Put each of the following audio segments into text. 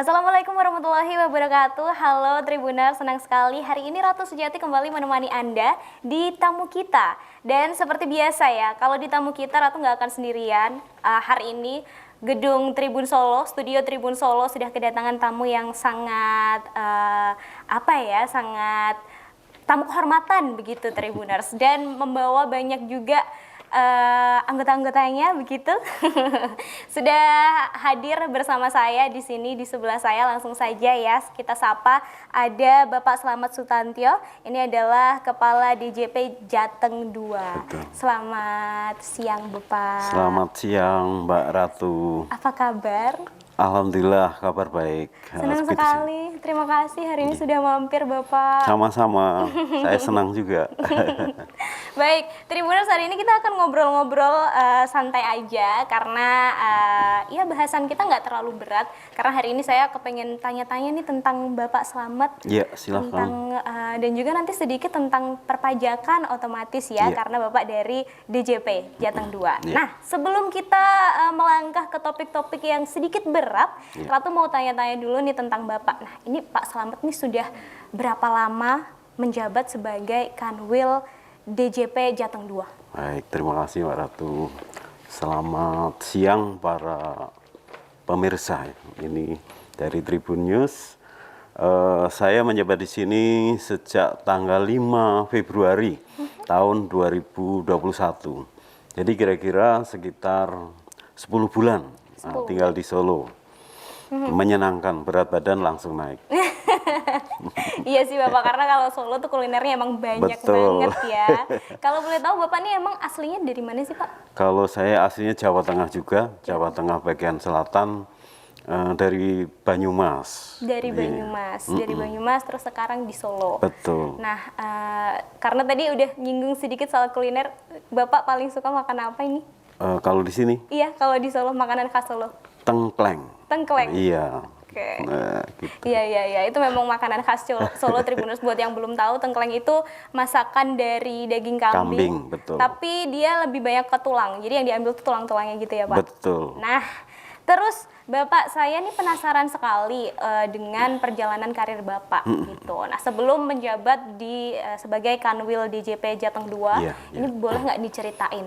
Assalamualaikum warahmatullahi wabarakatuh. Halo Tribuner, senang sekali hari ini Ratu Sujati kembali menemani Anda di tamu kita. Dan seperti biasa ya, kalau di tamu kita Ratu nggak akan sendirian. Hari ini gedung Tribun Solo, studio Tribun Solo sudah kedatangan tamu yang sangat sangat tamu kehormatan begitu Tribuners, dan membawa banyak juga anggota-anggotanya begitu. Sudah hadir bersama saya di sini, di sebelah saya. Langsung saja ya kita sapa, ada Bapak Slamet Sutantyo. Ini adalah Kepala DJP Jateng 2. Betul. Selamat siang Bapak. Selamat siang Mbak Ratu. Apa kabar? Alhamdulillah kabar baik. Senang sekali, terima kasih hari ini sudah mampir Bapak. Sama-sama, saya senang juga. Baik, Tribuners, hari ini kita akan ngobrol-ngobrol santai aja karena ya bahasan kita nggak terlalu berat. Karena hari ini saya kepengen tanya-tanya nih tentang Bapak Slamet. Ya, silakan. Tentang, dan juga nanti sedikit tentang perpajakan otomatis ya, karena Bapak dari DJP Jateng 2. Ya. Nah, sebelum kita melangkah ke topik-topik yang sedikit berat, Ratu mau tanya-tanya dulu nih tentang Bapak. Nah, ini Pak Slamet nih sudah berapa lama menjabat sebagai Kanwil DJP Jateng 2? Baik, terima kasih Mbak Ratu. Selamat siang para pemirsa ini dari Tribun News. Saya menjabat di sini sejak tanggal 5 Februari tahun 2021. Jadi kira-kira sekitar 10 bulan tinggal di Solo. Menyenangkan, berat badan langsung naik. Iya sih Bapak, karena kalau Solo tuh kulinernya emang banyak banget ya. Kalau boleh tahu Bapak nih emang aslinya dari mana sih Pak? Kalau saya aslinya Jawa Tengah juga, Jawa Tengah bagian selatan, dari Banyumas. Dari Banyumas, dari Banyumas terus sekarang di Solo. Betul. Nah, karena tadi udah nyinggung sedikit soal kuliner, Bapak paling suka makan apa ini? Kalau di sini? Iya, kalau di Solo, makanan khas Solo. Tengkleng. Tengkleng? Iya. Oke. Nah, gitu. Iya, itu memang makanan khas Solo Tribuners. Buat yang belum tahu, tengkleng itu masakan dari daging kambing. Betul. Tapi dia lebih banyak ke tulang. Jadi yang diambil tuh tulang-tulangnya gitu ya Pak? Betul. Nah, terus Bapak, saya nih penasaran sekali dengan perjalanan karir Bapak gitu. Nah, sebelum menjabat sebagai Kanwil DJP Jateng 2, ini boleh nggak diceritain?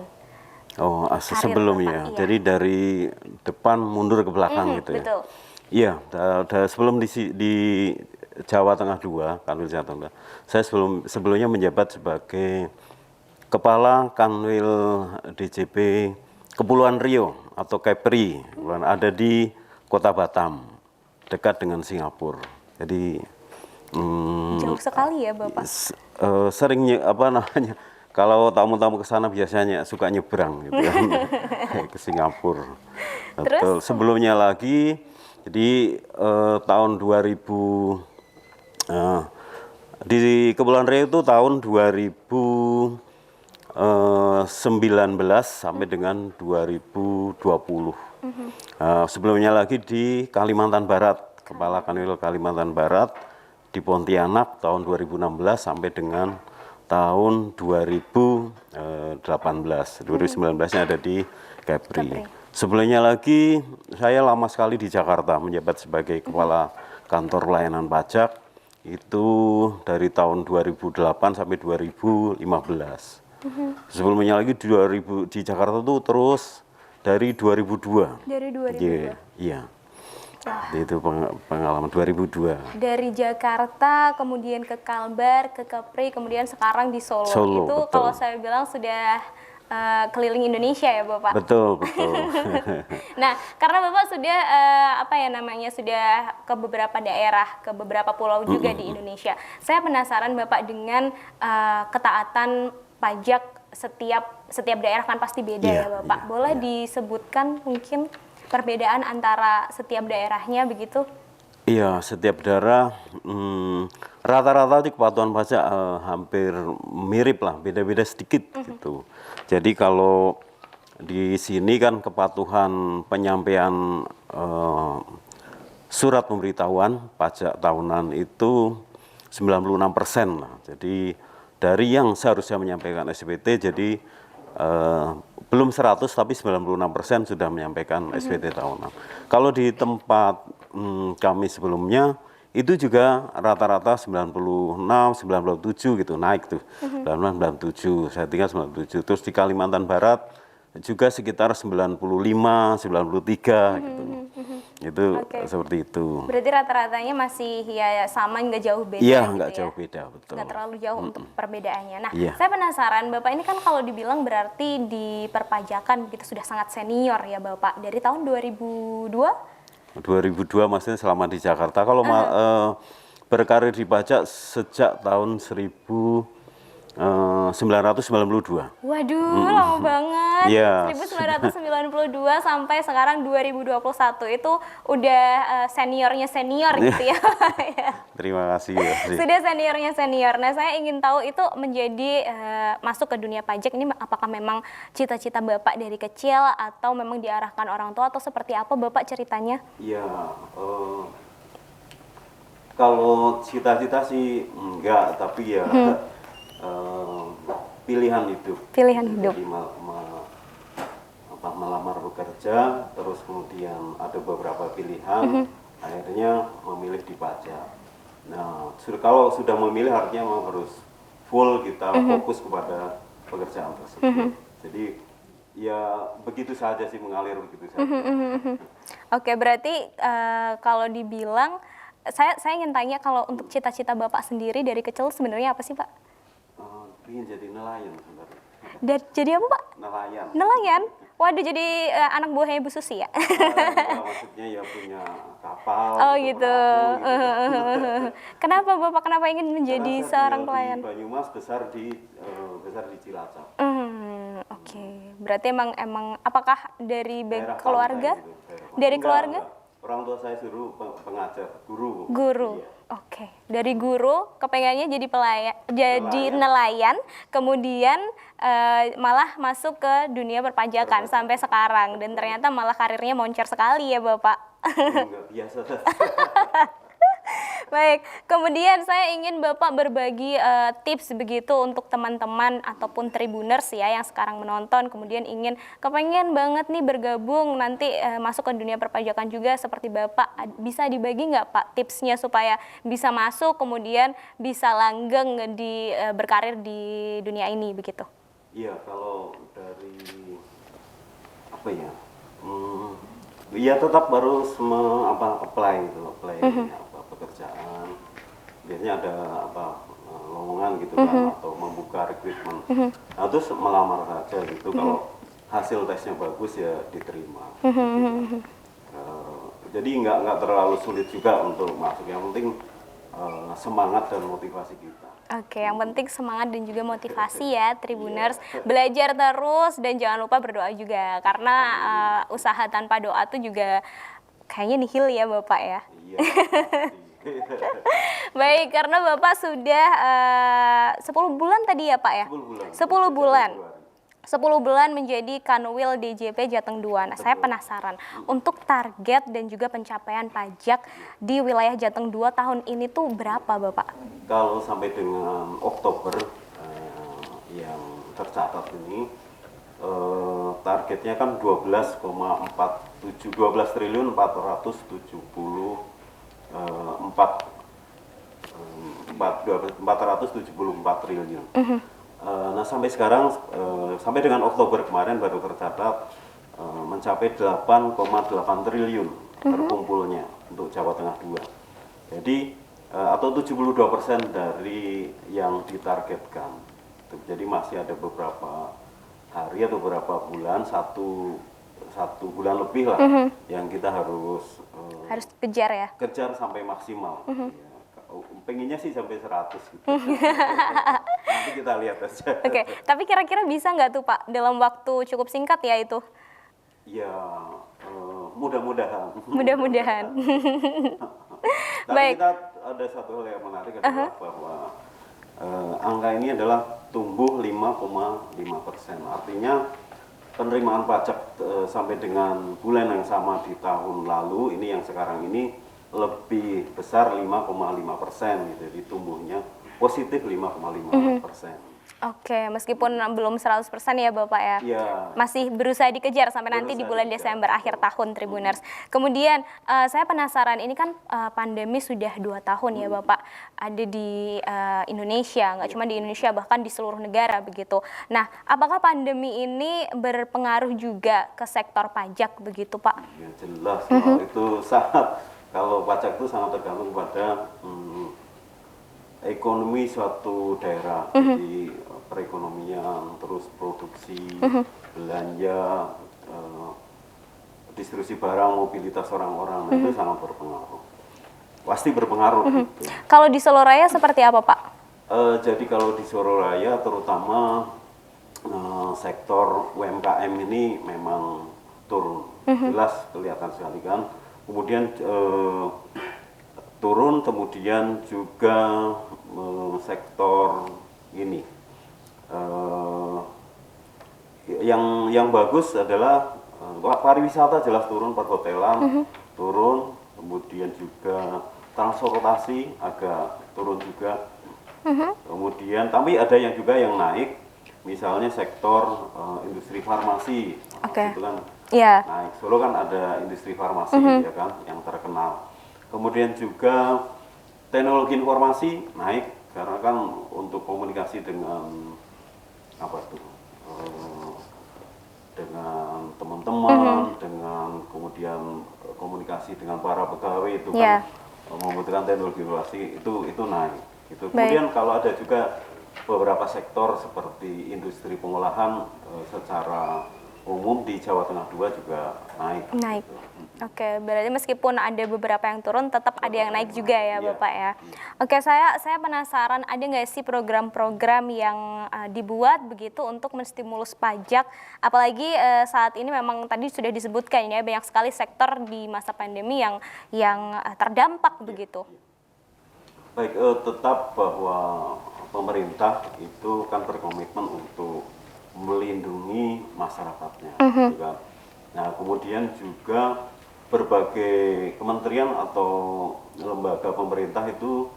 Oh, sebelumnya. Bapak, jadi dari depan mundur ke belakang gitu ya. Betul. Iya, sebelum di Jawa Tengah 2, Kanwil Jateng 2, saya sebelumnya menjabat sebagai Kepala Kanwil DJP Kepulauan Riau atau Kepri, ada di Kota Batam, dekat dengan Singapura. Jadi jauh sekali ya Bapak. Seringnya kalau tamu-tamu ke sana biasanya suka nyebrang gitu kan, ke Singapura. Betul. Sebelumnya lagi, jadi tahun 2000 di Kepulauan Riau itu tahun 2019 sampai dengan 2020. Sebelumnya lagi di Kalimantan Barat, Kepala Kanwil Kalimantan Barat di Pontianak tahun 2016 sampai dengan tahun 2018. 2019-nya ada di Kepri. Sebelumnya lagi saya lama sekali di Jakarta menjabat sebagai Kepala Kantor Pelayanan Pajak, itu dari tahun 2008 sampai 2015. Sebelumnya lagi di Jakarta tuh terus dari 2002. Dari 2002? Iya. Itu pengalaman 2002. Dari Jakarta, kemudian ke Kalbar, ke Kepri, kemudian sekarang di Solo. Itu betul. Kalau saya bilang sudah keliling Indonesia ya Bapak? Betul. Nah, karena Bapak sudah sudah ke beberapa daerah, ke beberapa pulau juga di Indonesia. Saya penasaran Bapak dengan ketaatan pajak setiap daerah kan pasti beda ya Bapak. Boleh disebutkan mungkin perbedaan antara setiap daerahnya begitu? Iya, setiap daerah rata-rata di kepatuhan pajak hampir mirip lah, beda-beda sedikit gitu. Jadi kalau di sini kan kepatuhan penyampaian surat pemberitahuan pajak tahunan itu 96% lah. Jadi dari yang seharusnya menyampaikan SPT, jadi belum 100 tapi 96% sudah menyampaikan SPT tahunan. Kalau di tempat kami sebelumnya itu juga rata-rata 96, 97 gitu naik tuh. 96, 97, saya tinggal 97. Terus di Kalimantan Barat juga sekitar 95, 93 gitu. Itu seperti itu. Berarti rata-ratanya masih ya sama, nggak jauh beda Iya, gitu nggak ya? jauh beda, betul. Nggak terlalu jauh untuk perbedaannya. Nah, Iya. saya penasaran, Bapak ini kan kalau dibilang berarti di perpajakan gitu sudah sangat senior ya Bapak. Dari tahun 2002? 2002 maksudnya selama di Jakarta. Kalau berkarir di pajak sejak tahun 1992. Waduh, lama banget. Iya. 1992 sampai sekarang 2021 itu udah seniornya senior gitu ya. Terima kasih. Ya. Sudah seniornya senior. Nah, saya ingin tahu itu menjadi masuk ke dunia pajak ini apakah memang cita-cita Bapak dari kecil atau memang diarahkan orang tua atau seperti apa Bapak ceritanya? Iya, kalau cita-cita sih enggak, tapi ya pilihan hidup. Pilihan hidup. Jadi melamar bekerja, terus kemudian ada beberapa pilihan, akhirnya memilih di pajak. Nah, kalau sudah memilih artinya memang harus full kita fokus kepada pekerjaan tersebut. Jadi ya begitu saja sih, mengalir begitu saja. Oke, berarti kalau dibilang, saya ingin tanya kalau untuk cita-cita Bapak sendiri dari kecil sebenarnya apa sih Pak? Ingin jadi nelayan sebenarnya. Jadi apa Pak? Nelayan. Nelayan? Waduh, jadi anak buahnya Bu Susi ya? Maksudnya ya punya kapal. Oh gitu. Perahu, gitu. Kenapa Bapak ingin menjadi Karena saya seorang tinggal nelayan? di Banyumas, besar di Cilacap. Oke. Berarti emang apakah dari Daerah keluarga? pantai gitu, daerah Dari pantai. keluarga? Enggak. Orang tua saya suruh pengajar, guru. Guru. Iya. Oke. Dari guru kepengennya jadi nelayan, kemudian malah masuk ke dunia perpajakan sampai sekarang dan ternyata malah karirnya moncer sekali ya Bapak. Enggak biasa. Baik, kemudian saya ingin Bapak berbagi tips begitu untuk teman-teman ataupun tribuners ya yang sekarang menonton, kemudian kepengen banget nih bergabung nanti masuk ke dunia perpajakan juga seperti Bapak. Bisa dibagi nggak Pak tipsnya supaya bisa masuk kemudian bisa langgeng berkarir di dunia ini begitu? Iya, kalau dari apa ya? Ya tetap harus apply pekerjaan. Biasanya ada lowongan gitu kan, atau membuka rekrutmen. Nah, terus melamar saja gitu. Kalau hasil tesnya bagus ya diterima. Gitu. Jadi nggak terlalu sulit juga untuk masuk. Yang penting semangat dan motivasi kita. Oke, yang penting semangat dan juga motivasi ya Tribuners. Belajar terus dan jangan lupa berdoa juga. Karena usaha tanpa doa tuh juga kayaknya nihil ya Bapak ya. Iya. Baik, karena Bapak sudah 10 bulan tadi ya Pak ya? 10 bulan. 10 bulan menjadi Kanwil DJP Jateng 2. Nah, saya penasaran untuk target dan juga pencapaian pajak di wilayah Jateng 2 tahun ini tuh berapa Bapak? Kalau sampai dengan Oktober yang tercatat ini targetnya kan 12 triliun 474 triliun. Nah sampai sekarang sampai dengan Oktober kemarin baru tercatat mencapai 8,8 triliun terkumpulnya untuk Jawa Tengah 2. Jadi atau 72% dari yang ditargetkan. Jadi masih ada beberapa hari atau beberapa bulan, satu bulan lebih lah yang kita harus kejar ya? Kejar sampai maksimal. Ya. Pengennya sih sampai 100 gitu. Nanti kita lihat aja. Oke, tapi kira-kira bisa nggak tuh Pak dalam waktu cukup singkat ya itu? Ya, mudah-mudahan. Mudah-mudahan. Tapi Baik. kita ada satu hal yang menarik adalah bahwa angka ini adalah tumbuh 5,5%. Artinya penerimaan pajak sampai dengan bulan yang sama di tahun lalu ini yang sekarang ini lebih besar 5,5% gitu. Jadi tumbuhnya positif 5,5%. Oke, meskipun belum 100% ya Bapak ya. Iya. Masih berusaha dikejar sampai nanti di Berusaha bulan dikejar. Desember akhir tahun Tribuners. Kemudian saya penasaran, ini kan pandemi sudah 2 tahun ya Bapak ada di Indonesia, nggak cuma di Indonesia bahkan di seluruh negara begitu. Nah, apakah pandemi ini berpengaruh juga ke sektor pajak begitu Pak? Ya jelas, kalau itu sangat, kalau pajak itu sangat tergantung pada ekonomi suatu daerah. Jadi perekonomian, terus produksi, belanja, eh, distribusi barang, mobilitas orang-orang, itu sangat berpengaruh. Pasti berpengaruh gitu. Kalau di Soloraya seperti apa Pak? Jadi kalau di Sororaya terutama sektor UMKM ini memang turun, jelas kelihatan sekali kan. Kemudian turun, kemudian juga sektor ini yang bagus adalah pariwisata jelas turun, perhotelan turun, kemudian juga transportasi agak turun juga. Kemudian tapi ada yang juga yang naik, misalnya sektor industri farmasi. Oke. Itu kan Iya. naik. Solo kan ada industri farmasi ya kan yang terkenal. Kemudian juga teknologi informasi naik karena kan untuk komunikasi dengan apa tuh dengan teman-teman, dengan kemudian komunikasi dengan para pegawai itu Iya. kan membutuhkan teknologi informasi itu naik. Gitu. Kemudian kalau ada juga beberapa sektor seperti industri pengolahan secara umum di Jawa Tengah 2 juga naik. Naik. Oke, berarti meskipun ada beberapa yang turun, tetap ada yang naik juga ya, Iya. Bapak ya. Oke, saya penasaran, ada nggak sih program-program yang dibuat begitu untuk menstimulus pajak, apalagi saat ini memang tadi sudah disebutkan ya banyak sekali sektor di masa pandemi yang terdampak begitu. Baik, tetap bahwa pemerintah itu kan berkomitmen untuk melindungi masyarakatnya, gitu kan. Nah, kemudian juga berbagai kementerian atau lembaga pemerintah itu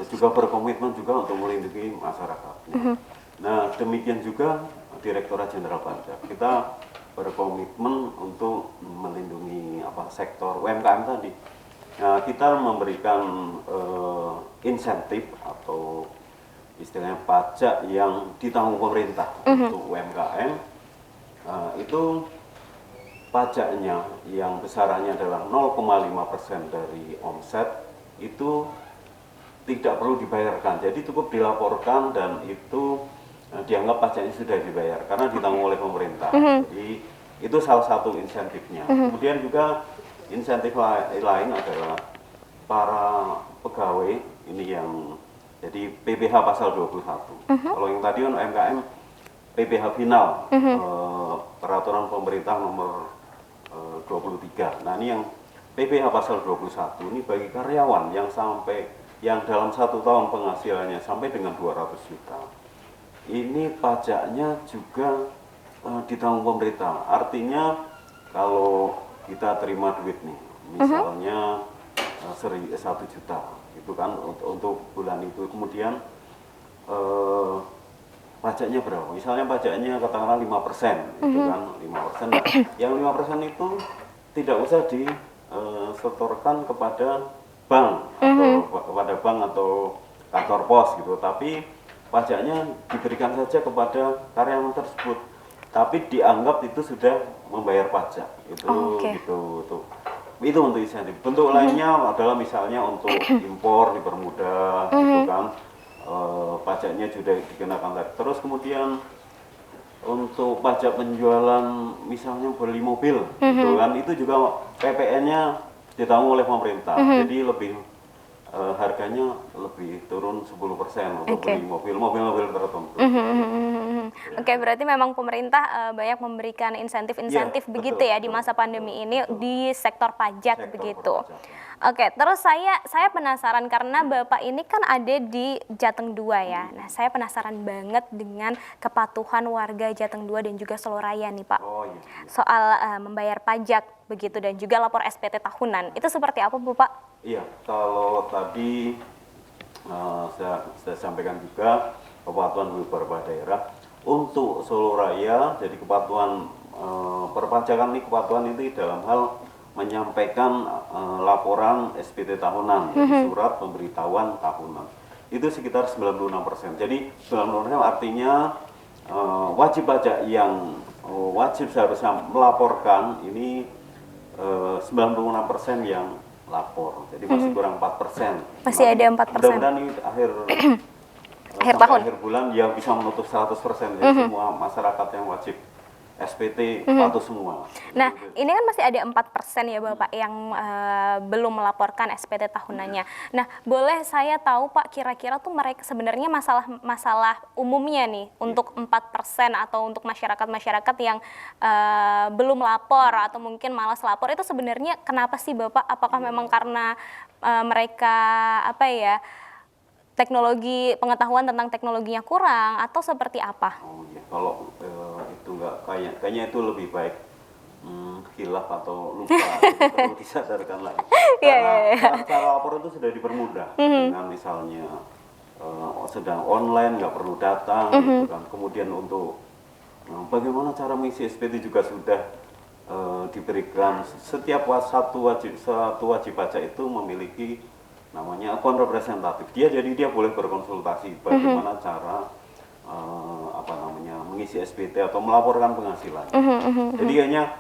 juga berkomitmen juga untuk melindungi masyarakatnya. Nah, demikian juga Direktorat Jenderal Pajak. Kita berkomitmen untuk melindungi sektor UMKM tadi. Nah, kita memberikan insentif atau istilahnya pajak yang ditanggung pemerintah untuk UMKM. Itu pajaknya yang besarannya adalah 0,5% dari omset itu tidak perlu dibayarkan. Jadi cukup dilaporkan dan itu dianggap pajaknya sudah dibayar karena ditanggung oleh pemerintah. Jadi itu salah satu insentifnya. Kemudian juga insentif lain adalah para pegawai ini yang jadi PPh pasal 21. Kalau yang tadi kan UMKM PPh final peraturan pemerintah nomor 23. Nah, ini yang PPh pasal 21 ini bagi karyawan yang dalam 1 tahun penghasilannya sampai dengan 200 juta. Ini pajaknya juga ditanggung pemerintah. Artinya kalau kita terima duit nih, misalnya 1 juta, itu kan untuk bulan itu, kemudian pajaknya berapa? Misalnya pajaknya katakanlah 5%, itu kan 5%. Nah, yang 5% itu tidak usah disetorkan kepada bank atau kantor pos gitu, tapi pajaknya diberikan saja kepada karyawan tersebut. Tapi dianggap itu sudah membayar pajak. Itu gitu tuh. Itu untuk insentif. Bentuk lainnya adalah misalnya untuk impor dipermudah, gitu kan. Pajaknya sudah dikenakan tadi. Terus kemudian untuk pajak penjualan misalnya beli mobil, gitu kan, itu juga PPN-nya ditanggung oleh pemerintah. Jadi lebih harganya lebih turun 10% untuk beli mobil tertentu. Oke, berarti memang pemerintah banyak memberikan insentif-insentif begitu ya di masa pandemi ini di sektor pajak begitu. Oke, terus saya penasaran karena Bapak ini kan ada di Jateng 2 ya. Nah, saya penasaran banget dengan kepatuhan warga Jateng 2 dan juga Soloraya nih Pak. Soal membayar pajak begitu dan juga lapor SPT tahunan. Itu seperti apa Bu Pak? Iya, kalau tadi saya sampaikan juga kepatuhan di beberapa daerah. Untuk Solo Raya, jadi kepatuhan perpajakan ini, kepatuhan itu dalam hal menyampaikan laporan SPT tahunan, jadi surat pemberitahuan tahunan. Itu sekitar 96%. Jadi 96% artinya wajib pajak yang wajib seharusnya melaporkan ini 96% yang lapor. Jadi masih kurang 4%. Masih ada 4%. Mudah-mudahan ini akhir tahun, akhir bulan ya bisa menutup 100%. Jadi semua masyarakat yang wajib SPT patuh semua. Nah, ini kan masih ada 4% ya Bapak yang belum melaporkan SPT tahunannya. Nah, boleh saya tahu Pak, kira-kira tuh mereka sebenarnya masalah umumnya nih untuk 4% atau untuk masyarakat-masyarakat yang belum lapor atau mungkin malas lapor, itu sebenarnya kenapa sih Bapak? Apakah memang karena mereka teknologi, pengetahuan tentang teknologinya kurang atau seperti apa? Oh ya, kalau itu enggak, kayaknya itu lebih baik khilaf atau lupa, itu perlu disadarkan lagi. Karena cara lapor itu sudah dipermudah dengan misalnya sedang online, nggak perlu datang, gitu kan. Kemudian untuk bagaimana cara mengisi SPT juga sudah diberikan. Setiap satu wajib pajak itu memiliki namanya akun representatif. Jadi dia boleh berkonsultasi bagaimana cara mengisi SPT atau melaporkan penghasilan. Jadi kayaknya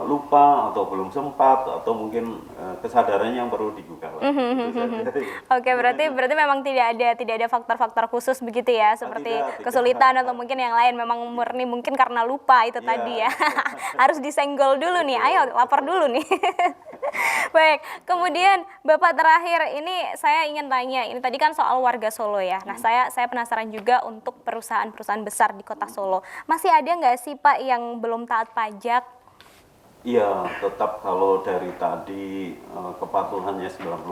lupa atau belum sempat atau mungkin kesadarannya yang perlu digugah. Oke, berarti memang tidak ada faktor-faktor khusus begitu ya, seperti kesulitan atau mungkin yang lain, memang murni mungkin karena lupa itu tadi ya. Harus disenggol dulu nih, ayo lapor dulu nih. Baik, kemudian Bapak terakhir ini saya ingin tanya, ini tadi kan soal warga Solo ya. Nah, saya penasaran juga untuk perusahaan-perusahaan besar di Kota Solo. Masih ada nggak sih Pak yang belum taat pajak? Iya, tetap kalau dari tadi kepatuhannya 96,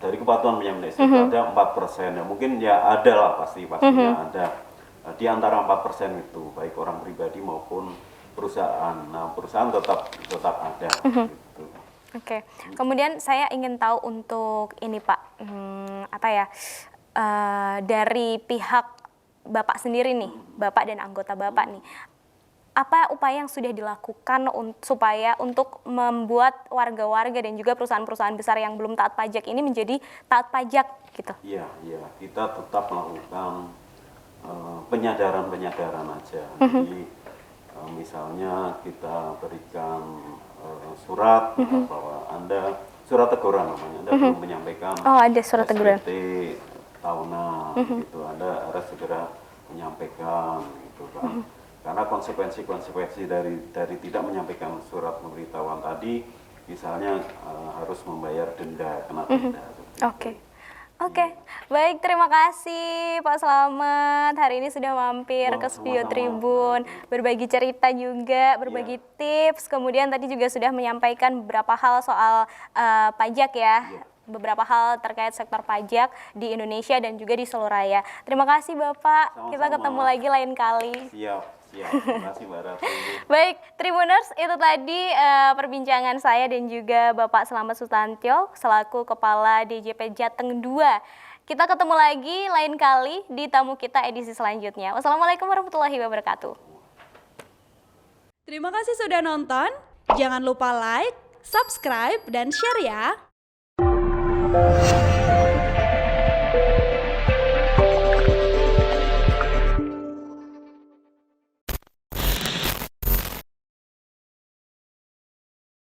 dari kepatuhan menyampaikan itu ada 4%. Ya, mungkin ya ada lah pastinya ada. Di antara 4% itu, baik orang pribadi maupun perusahaan. Nah, perusahaan tetap ada. Gitu. Oke. Kemudian saya ingin tahu untuk ini Pak, dari pihak Bapak sendiri nih, Bapak dan anggota Bapak nih, apa upaya yang sudah dilakukan supaya untuk membuat warga-warga dan juga perusahaan-perusahaan besar yang belum taat pajak ini menjadi taat pajak gitu? Iya, kita tetap melakukan penyadaran aja. Jadi misalnya kita berikan surat bahwa Anda, surat teguran namanya, Anda belum menyampaikan ada surat teguran SPT tahunan, gitu, Anda harus segera menyampaikan, gitu kan. Karena konsekuensi dari tidak menyampaikan surat pemberitahuan tadi, misalnya harus membayar denda, kena denda. Oke, baik, terima kasih Pak Slamet, hari ini sudah mampir ke Studio Tribun, berbagi cerita juga, berbagi tips, kemudian tadi juga sudah menyampaikan beberapa hal soal pajak ya, beberapa hal terkait sektor pajak di Indonesia dan juga di Solo Raya. Terima kasih Bapak, Sama-sama. Kita ketemu lagi lain kali. Siap, terima kasih Mbak Ratu. Baik, Tribuners, itu tadi perbincangan saya dan juga Bapak Slamet Sustantyo selaku Kepala DJP Jateng 2. Kita ketemu lagi lain kali di tamu kita edisi selanjutnya. Wassalamualaikum warahmatullahi wabarakatuh. Terima kasih sudah nonton. Jangan lupa like, subscribe, dan share ya.